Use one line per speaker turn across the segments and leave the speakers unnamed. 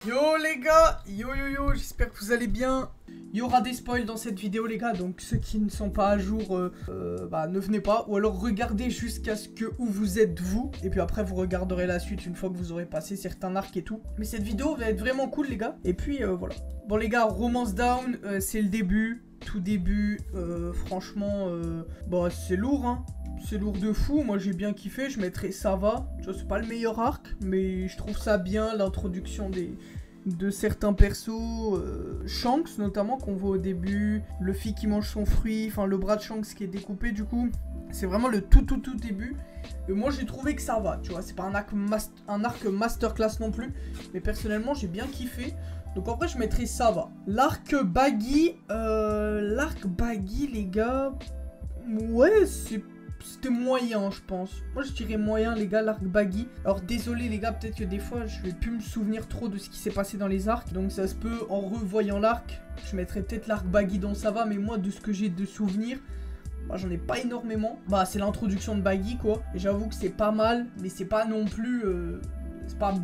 Yo les gars, yo, j'espère que vous allez bien. Il y aura des spoils dans cette vidéo les gars, donc ceux qui ne sont pas à jour, ne venez pas. Ou alors regardez jusqu'à ce que où vous êtes vous. Et puis après vous regarderez la suite une fois que vous aurez passé certains arcs et tout. Mais cette vidéo va être vraiment cool les gars. Et puis voilà. Bon les gars, Romance Down, c'est le début. Tout début, franchement, c'est lourd hein. C'est lourd de fou, moi j'ai bien kiffé, je mettrais ça va. Tu vois, c'est pas le meilleur arc, mais je trouve ça bien, l'introduction de certains persos, Shanks notamment qu'on voit au début, Luffy qui mange son fruit, enfin le bras de Shanks qui est découpé du coup. C'est vraiment le tout début. Et moi j'ai trouvé que ça va, tu vois, c'est pas un arc masterclass non plus, mais personnellement j'ai bien kiffé. Donc en vrai je mettrais ça va. L'arc baggy les gars, ouais c'était moyen je pense. Moi je dirais moyen les gars, l'arc baggy. Alors désolé les gars, peut-être que des fois je vais plus me souvenir trop de ce qui s'est passé dans les arcs. Donc ça se peut, en revoyant l'arc, je mettrais peut-être l'arc baggy dans ça va. Mais moi de ce que j'ai de souvenirs, j'en ai pas énormément. C'est l'introduction de baggy quoi. Et j'avoue que c'est pas mal, mais c'est pas non plus... c'est pas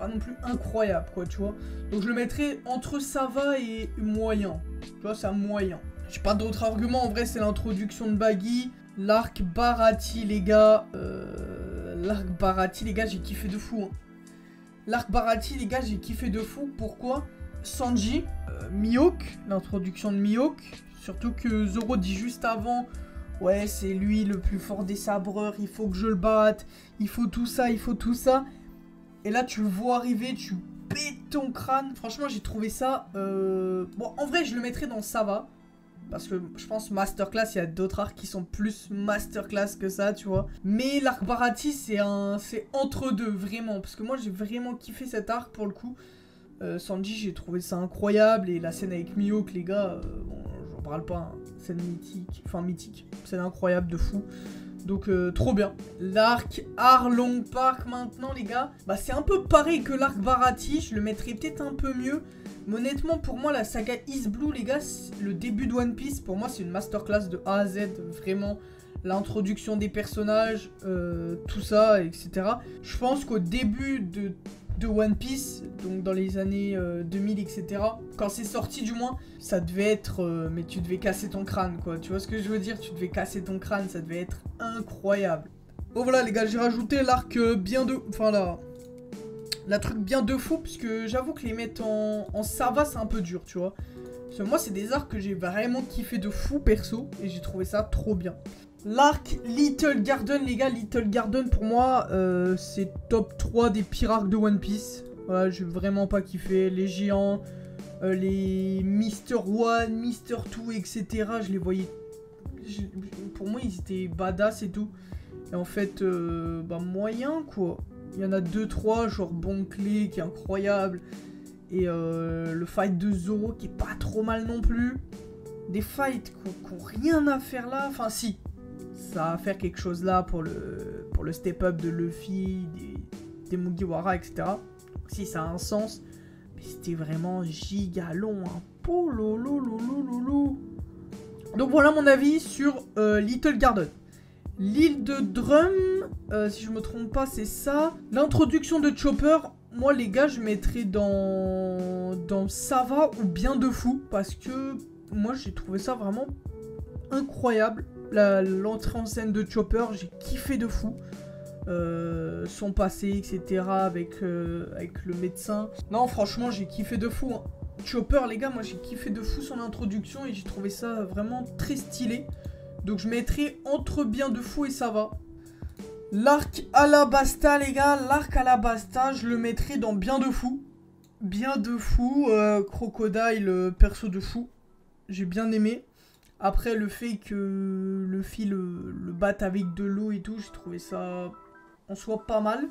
non plus incroyable quoi tu vois. Donc je le mettrais entre ça va et moyen. Tu vois, c'est un moyen. J'ai pas d'autres arguments, en vrai c'est l'introduction de baggy. L'arc Baratie les gars, j'ai kiffé de fou hein. L'arc Baratie les gars, j'ai kiffé de fou. Pourquoi? Sanji, Mihawk, l'introduction de Mihawk. Surtout que Zoro dit juste avant, ouais c'est lui le plus fort des sabreurs, il faut que je le batte, il faut tout ça, il faut tout ça. Et là tu le vois arriver, tu pètes ton crâne. Franchement j'ai trouvé ça, bon en vrai je le mettrais dans ça va. Parce que je pense masterclass, il y a d'autres arcs qui sont plus masterclass que ça, tu vois. Mais l'arc Baratie, c'est entre deux, vraiment. Parce que moi, j'ai vraiment kiffé cet arc, pour le coup. Sanji, j'ai trouvé ça incroyable. Et la scène avec Mihawk, les gars, bon, j'en parle pas. Hein. Scène mythique, enfin mythique. Scène incroyable, de fou. Donc, trop bien. L'arc Arlong Park, maintenant, les gars. C'est un peu pareil que l'arc Baratie. Je le mettrais peut-être un peu mieux. Mais honnêtement, pour moi, la saga East Blue, les gars, le début de One Piece, pour moi, c'est une masterclass de A à Z. Vraiment, l'introduction des personnages, tout ça, etc. Je pense qu'au début de One Piece, donc dans les années 2000, etc., quand c'est sorti du moins, ça devait être... mais tu devais casser ton crâne, quoi. Tu vois ce que je veux dire? Tu devais casser ton crâne, ça devait être incroyable. Bon, voilà, les gars, j'ai rajouté l'arc bien de... Enfin, là... La truc bien de fou, parce que j'avoue que les mettre en ça va, c'est un peu dur, tu vois. Parce que moi, c'est des arcs que j'ai vraiment kiffé de fou, perso, et j'ai trouvé ça trop bien. L'arc Little Garden, les gars, Little Garden, pour moi, c'est top 3 des pires arcs de One Piece. Voilà, j'ai vraiment pas kiffé. Les géants, les Mr. One, Mr. Two, etc., je les voyais... Pour moi, ils étaient badass et tout. Et en fait, moyen, quoi. Il y en a 2-3, genre Bon Clé qui est incroyable. Et le fight de Zoro qui est pas trop mal non plus. Des fights qui ont rien à faire là. Enfin si, ça va faire quelque chose là pour le step-up de Luffy, des Mugiwara, etc. Donc, si, ça a un sens. Mais c'était vraiment giga long. Hein. Donc voilà mon avis sur Little Garden. L'île de Drum, si je me trompe pas, c'est ça. L'introduction de Chopper, moi les gars, je mettrais dans ça va ou bien de fou. Parce que moi j'ai trouvé ça vraiment incroyable. L'entrée en scène de Chopper, j'ai kiffé de fou. Son passé, etc. avec le médecin. Non, franchement, j'ai kiffé de fou. Hein. Chopper, les gars, moi j'ai kiffé de fou son introduction et j'ai trouvé ça vraiment très stylé. Donc je mettrai entre bien de fou et ça va. L'arc Alabasta les gars, l'arc Alabasta, je le mettrai dans bien de fou. Bien de fou, Crocodile, perso de fou. J'ai bien aimé. Après le fait que Luffy le batte avec de l'eau et tout, j'ai trouvé ça en soi pas mal.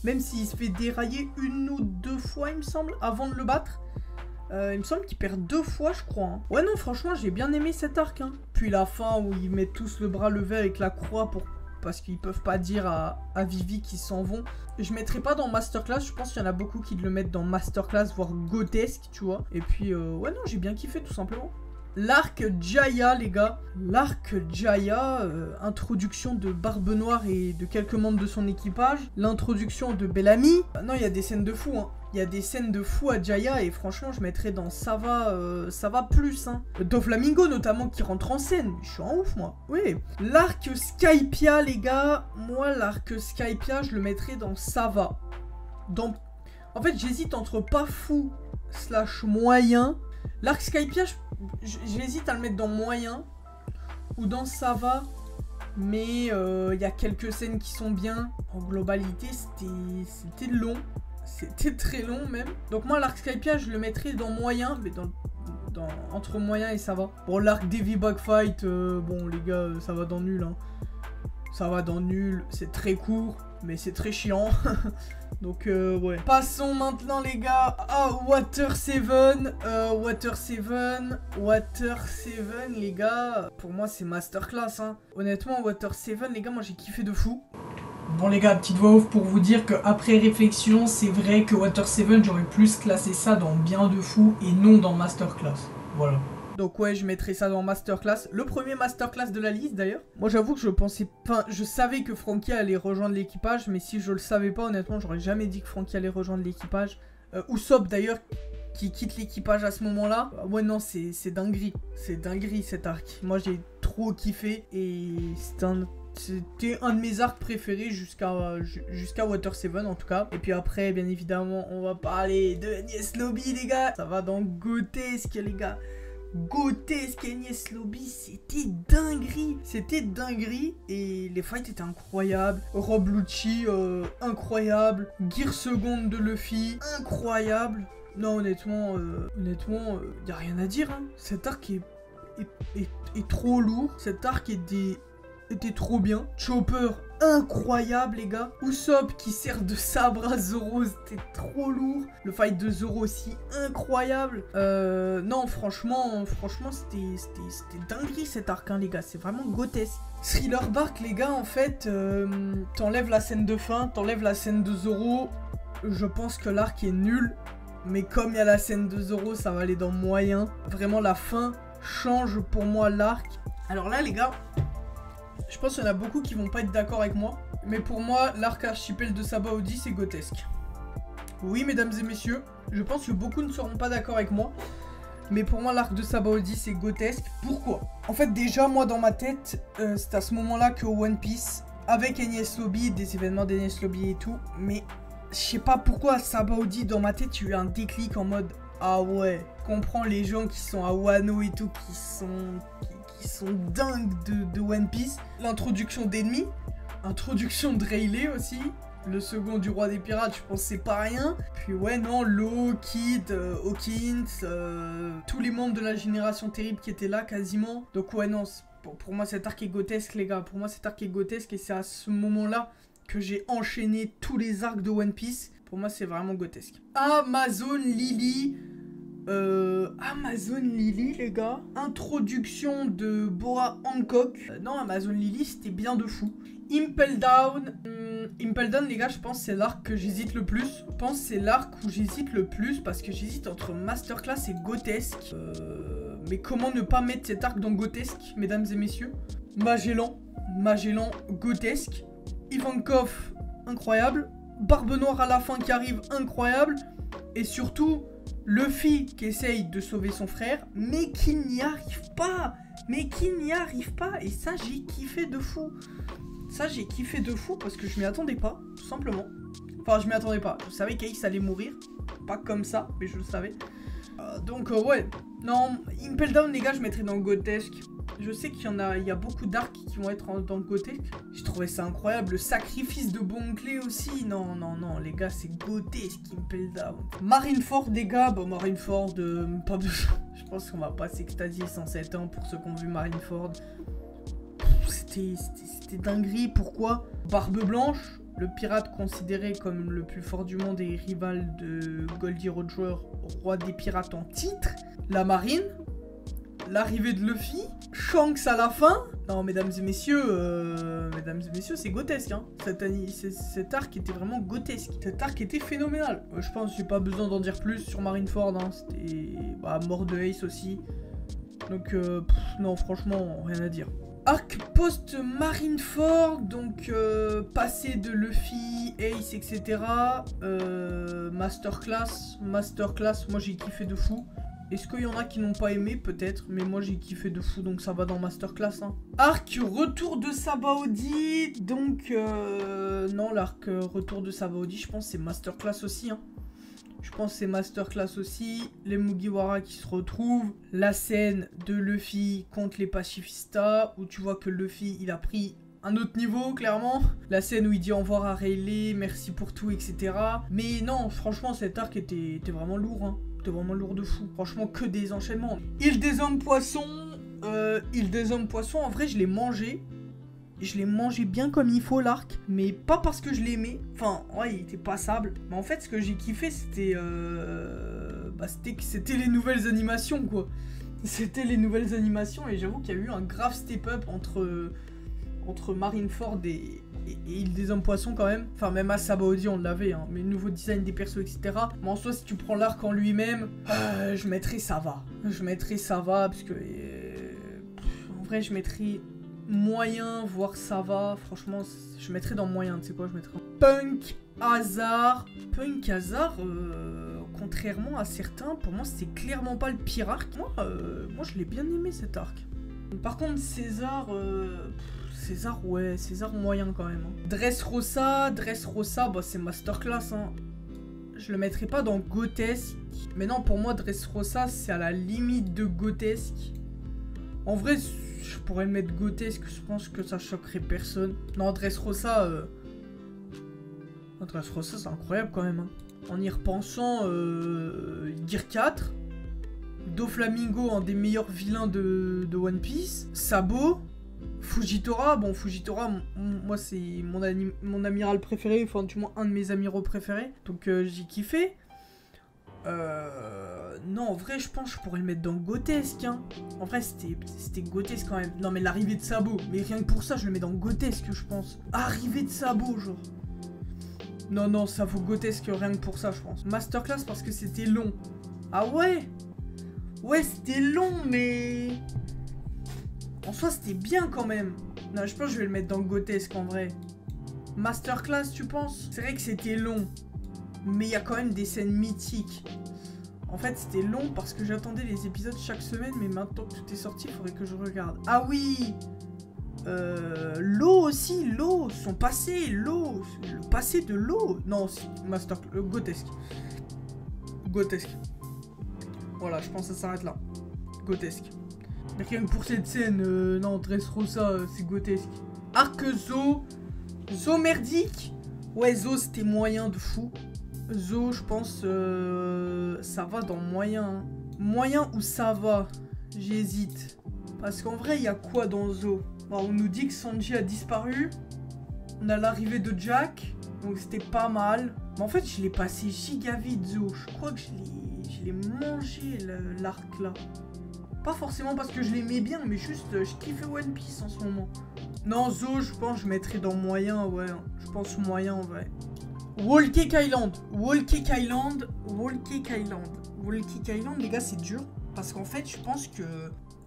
Même s'il se fait dérailler 1 ou 2 fois il me semble, avant de le battre. Il me semble qu'il perd 2 fois je crois hein. Ouais non franchement j'ai bien aimé cet arc hein. Puis la fin où ils mettent tous le bras levé avec la croix parce qu'ils peuvent pas dire à Vivi qu'ils s'en vont. Je mettrai pas dans Masterclass, je pense qu'il y en a beaucoup qui le mettent dans Masterclass, voire Grotesque tu vois. Et puis ouais non j'ai bien kiffé tout simplement. L'arc Jaya les gars. L'arc Jaya, introduction de Barbe Noire et de quelques membres de son équipage. L'introduction de Bellamy. Non il y a des scènes de fou hein. Il y a des scènes de fou à Jaya et franchement je mettrais dans ça va plus hein. Doflamingo notamment qui rentre en scène, je suis en ouf moi. Oui, l'arc Skypiea les gars, moi l'arc Skypiea je le mettrais dans ça va. En fait j'hésite entre pas fou / moyen. L'arc Skypiea j'hésite à le mettre dans moyen ou dans ça va. Mais il y a quelques scènes qui sont bien. En globalité c'était long. C'était très long même. Donc moi l'arc Skypiea je le mettrais dans moyen. Mais entre moyen et ça va. Bon l'arc Devi Bugfight bon les gars ça va dans nul hein. Ça va dans nul. C'est très court. Mais c'est très chiant. Donc ouais. Passons maintenant les gars à Water 7. Water 7 les gars. Pour moi c'est masterclass hein. Honnêtement Water 7 les gars moi j'ai kiffé de fou. Bon les gars, petite voix off pour vous dire qu'après réflexion, c'est vrai que Water 7 j'aurais plus classé ça dans bien de fou et non dans masterclass. Voilà. Donc ouais, je mettrais ça dans masterclass. Le premier masterclass de la liste d'ailleurs. Moi j'avoue que je pensais pas... Je savais que Franky allait rejoindre l'équipage, mais si je le savais pas, honnêtement, j'aurais jamais dit que Franky allait rejoindre l'équipage. Usopp d'ailleurs, qui quitte l'équipage à ce moment-là. Ouais non, c'est dinguerie. C'est dinguerie cet arc. Moi j'ai trop kiffé et c'était un de mes arcs préférés jusqu'à Water 7 en tout cas. Et puis après, bien évidemment, on va parler de Enies Lobby les gars. Ça va dans Grotesque les gars. Grotesque Enies Lobby, c'était dinguerie. C'était dinguerie et les fights étaient incroyables. Rob Lucci, incroyable. Gear seconde de Luffy, incroyable. Non honnêtement, y a rien à dire hein. Cet arc est trop lourd. Cet arc était trop bien. Chopper, incroyable les gars. Usopp qui sert de sabre à Zoro, c'était trop lourd. Le fight de Zoro aussi, incroyable. Non, franchement, c'était dinguerie cet arc, hein, les gars. C'est vraiment grotesque. Thriller Bark, les gars, en fait, t'enlèves la scène de fin, t'enlèves la scène de Zoro. Je pense que l'arc est nul. Mais comme il y a la scène de Zoro, ça va aller dans moyen. Vraiment, la fin change pour moi l'arc. Alors là, les gars... Je pense qu'il y en a beaucoup qui vont pas être d'accord avec moi. Mais pour moi, l'arc archipel de Sabaody, c'est grotesque. Oui, mesdames et messieurs, je pense que beaucoup ne seront pas d'accord avec moi. Mais pour moi, l'arc de Sabaody, c'est grotesque. Pourquoi? En fait, déjà, moi, dans ma tête, c'est à ce moment-là que One Piece, avec Enies Lobby, des événements d'Enies Lobby et tout, mais je sais pas pourquoi Sabaody, dans ma tête, il y a eu un déclic en mode « Ah ouais, comprends les gens qui sont à Wano et tout, qui sont dingues de One Piece. » L'introduction d'ennemis, introduction de Rayleigh aussi, le second du roi des pirates, je pense c'est pas rien. Puis ouais non, Law, Kid, Hawkins, tous les membres de la génération terrible qui étaient là quasiment. Donc ouais non, pour moi cet arc est grotesque les gars, pour moi cet arc est grotesque et c'est à ce moment-là que j'ai enchaîné tous les arcs de One Piece. Pour moi c'est vraiment grotesque. Amazon Lily. Amazon Lily les gars. Introduction de Boa Hancock. Non, Amazon Lily c'était bien de fou. Impel Down. Impel Down les gars, je pense c'est l'arc que j'hésite le plus. Je pense c'est l'arc où j'hésite le plus parce que j'hésite entre Masterclass et Grotesque. Mais comment ne pas mettre cet arc dans Grotesque, mesdames et messieurs? Magellan, Grotesque. Ivankov, incroyable. Barbe Noire à la fin qui arrive, incroyable. Et surtout, Luffy qui essaye de sauver son frère, mais qui n'y arrive pas. Et ça, j'ai kiffé de fou. Parce que je m'y attendais pas, tout simplement. Enfin, je m'y attendais pas. Je savais qu'Ace allait mourir. Pas comme ça, mais je le savais. Donc, ouais. Non, Impel Down, les gars, je mettrais dans Grotesque. Je sais qu'il y a beaucoup d'arcs qui vont être dans le côté. J'ai trouvé ça incroyable. Le sacrifice de Bon Clé aussi. Non, les gars, c'est grotesque, Impel Down. Marineford, les gars. Bon, Marineford, pas de... Je pense qu'on va pas s'extasier 107 ans pour ceux qui ont vu Marineford. C'était dinguerie. Pourquoi? Barbe Blanche, le pirate considéré comme le plus fort du monde et rival de Goldie Roger, roi des pirates en titre. La marine. L'arrivée de Luffy, Shanks à la fin. Non, mesdames et messieurs, c'est grotesque, hein. Cet arc était vraiment grotesque. Cet arc était phénoménal. Je pense que j'ai pas besoin d'en dire plus sur Marineford, hein. C'était mort de Ace aussi. Donc, non, franchement, rien à dire. Arc post-Marineford, donc passé de Luffy, Ace, etc. Masterclass, moi j'ai kiffé de fou. Est-ce qu'il y en a qui n'ont pas aimé? Peut-être, mais moi j'ai kiffé de fou, donc ça va dans Masterclass. Hein. Arc retour de Sabaody, donc non, l'arc retour de Sabaody, je pense c'est Masterclass aussi. Hein. Je pense que c'est Masterclass aussi. Les Mugiwara qui se retrouvent. La scène de Luffy contre les pacifistas. Où tu vois que Luffy, il a pris un autre niveau, clairement. La scène où il dit au revoir à Rayleigh, merci pour tout, etc. Mais non, franchement, cet arc était vraiment lourd. Hein. C'était vraiment lourd de fou. Franchement, que des enchaînements. Île des hommes poissons. Île des hommes poissons, en vrai, je l'ai mangé. Je l'ai mangé bien comme il faut, l'arc. Mais pas parce que je l'aimais. Enfin, ouais, il était passable. Mais en fait, ce que j'ai kiffé, c'était... c'était les nouvelles animations, quoi. C'était les nouvelles animations. Et j'avoue qu'il y a eu un grave step-up entre Marineford et Île des hommes poissons, quand même. Enfin, même à Sabaody, on l'avait, hein. Mais le nouveau design des persos, etc. Mais en soi, si tu prends l'arc en lui-même, je mettrais ça va. Je mettrais ça va, parce que... en vrai, je mettrais... moyen, voire ça va, franchement, je mettrais dans moyen, tu sais quoi, je mettrais Punk Hazard. Punk Hazard, contrairement à certains, pour moi, c'est clairement pas le pire arc. Moi je l'ai bien aimé, cet arc. Par contre, César, ouais, César moyen quand même. Hein. Dressrosa, bah, c'est Masterclass, hein. Je le mettrais pas dans Grotesque. Mais non, pour moi, Dressrosa, c'est à la limite de Grotesque. En vrai, je pourrais le mettre Grotesque, je pense que ça choquerait personne. Non, Dressrosa, Dressrosa, c'est incroyable quand même. Hein. En y repensant, Gear 4, Doflamingo, un des meilleurs vilains de One Piece, Sabo, Fujitora, bon, Fujitora, moi c'est mon amiral préféré, enfin du moins un de mes amiraux préférés, donc j'ai kiffé. Non, en vrai, je pense que je pourrais le mettre dans Grotesque. Hein. En vrai, c'était Grotesque quand même. Non, mais l'arrivée de Sabo. Mais rien que pour ça, je le mets dans Grotesque, je pense. Arrivée de Sabo, genre. Non, ça vaut Grotesque rien que pour ça, je pense. Masterclass parce que c'était long. Ah ouais? Ouais, c'était long, mais... En soi, c'était bien quand même. Non, je pense que je vais le mettre dans Grotesque, en vrai. Masterclass, tu penses? C'est vrai que c'était long. Mais il y a quand même des scènes mythiques. En fait, c'était long parce que j'attendais les épisodes chaque semaine, mais maintenant que tout est sorti, il faudrait que je regarde. Ah oui, l'eau aussi, l'eau, son passé, l'eau, le passé de l'eau. Non, Grotesque. Grotesque. Voilà, je pense que ça s'arrête là. Grotesque. Mais rien que pour cette scène, non, Dressrosa, c'est Grotesque. Arc Zo merdique. Ouais, Zo, c'était moyen de fou. Zo, je pense, ça va dans moyen. Hein. Moyen ou ça va? J'hésite. Parce qu'en vrai, il y a quoi dans Zo? Bon, on nous dit que Sanji a disparu. On a l'arrivée de Jack. Donc c'était pas mal. Mais en fait, je l'ai passé giga vite, Zo. Je crois que je l'ai mangé, l'arc là. Pas forcément parce que je l'aimais bien, mais juste, je kiffais One Piece en ce moment. Non, Zo, je pense que je mettrais dans moyen, ouais. Je pense moyen, en vrai. Whole Cake Island, les gars, c'est dur. Parce qu'en fait, je pense que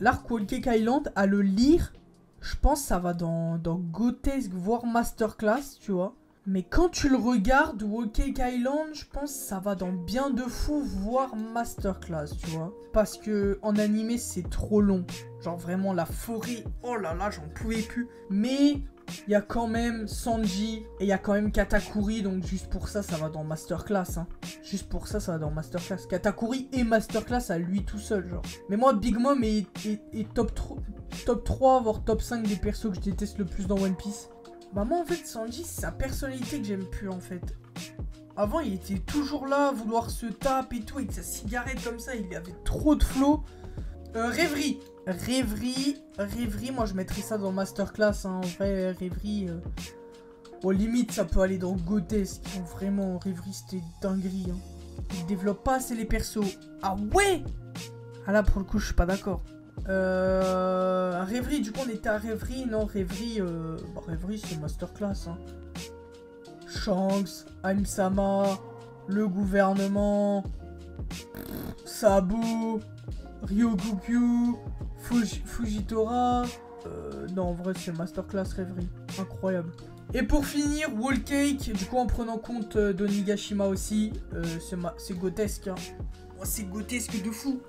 l'arc Whole Cake Island, à le lire, je pense que ça va dans Grotesque, voire Masterclass, tu vois. Mais quand tu le regardes, Whole Cake Island, je pense que ça va dans Bien de Fou, voire Masterclass, tu vois. Parce que en animé, c'est trop long. Genre vraiment, la forêt, oh là là, j'en pouvais plus. Mais... il y a quand même Sanji et il y a quand même Katakuri, donc juste pour ça, ça va dans Masterclass. Hein. Juste pour ça, ça va dans Masterclass. Katakuri et Masterclass à lui tout seul, genre. Mais moi, Big Mom est top 3, voire top 5 des persos que je déteste le plus dans One Piece. Bah moi, en fait, Sanji, c'est sa personnalité que j'aime plus, en fait. Avant, il était toujours là, à vouloir se taper et tout, avec sa cigarette comme ça, il avait trop de flow. Rêverie, moi je mettrais ça dans Masterclass, hein. En vrai, Rêverie, au limite ça peut aller dans Grotesque, vraiment, Rêverie c'était dinguerie, hein. Il développe pas assez les persos. Ah ouais. Ah là pour le coup je suis pas d'accord. Rêverie, du coup on était à Rêverie, non Rêverie, Rêverie c'est Masterclass, hein. Shanks, Aim-sama, le gouvernement, Sabo, Ryokugyu, Fujitora, Non, en vrai, c'est masterclass rêverie. Incroyable. Et pour finir, Wall Cake, du coup, en prenant compte d'Onigashima aussi, c'est grotesque, hein. Oh, c'est grotesque de fou.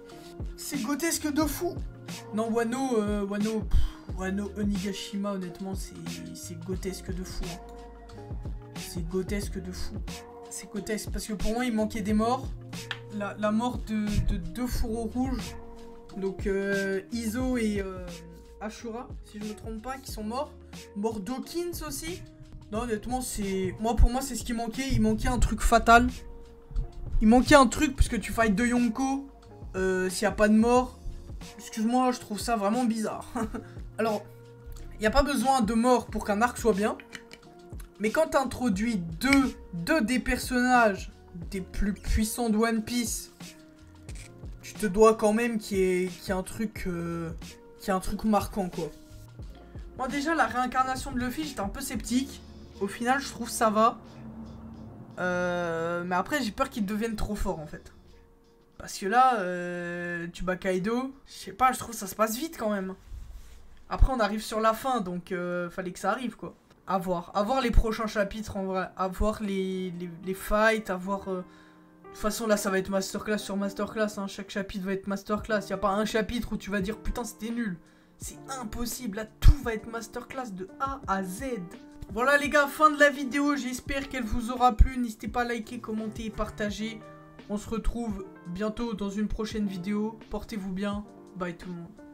C'est grotesque de fou. Non, Wano, Onigashima, honnêtement, c'est grotesque de fou. Hein. C'est grotesque de fou. C'est grotesque, parce que pour moi, il manquait des morts. La mort de deux fourreaux rouges. Donc, Izo et Ashura, si je me trompe pas, qui sont morts. Mort Dawkins aussi. Non, honnêtement, pour moi, c'est ce qui manquait. Il manquait un truc fatal. Il manquait un truc, parce que tu fights de Yonko, s'il n'y a pas de mort. Excuse-moi, je trouve ça vraiment bizarre. Alors, il n'y a pas besoin de mort pour qu'un arc soit bien. Mais quand tu introduis deux des personnages des plus puissants de One Piece, tu te dois quand même qu'il y ait un truc marquant, quoi. Moi, déjà, la réincarnation de Luffy, j'étais un peu sceptique. Au final, je trouve ça va. Mais après, j'ai peur qu'il devienne trop fort, en fait. Parce que là, tu bats Kaido. Je sais pas, je trouve que ça se passe vite, quand même. Après, on arrive sur la fin, donc fallait que ça arrive, quoi. À voir. À voir les prochains chapitres, en vrai. À voir les fights, à voir... De toute façon, là, ça va être masterclass sur masterclass, hein. Chaque chapitre va être masterclass. Y a pas un chapitre où tu vas dire, putain, c'était nul. C'est impossible. Là, tout va être masterclass de A à Z. Voilà, les gars, fin de la vidéo. J'espère qu'elle vous aura plu. N'hésitez pas à liker, commenter et partager. On se retrouve bientôt dans une prochaine vidéo. Portez-vous bien. Bye tout le monde.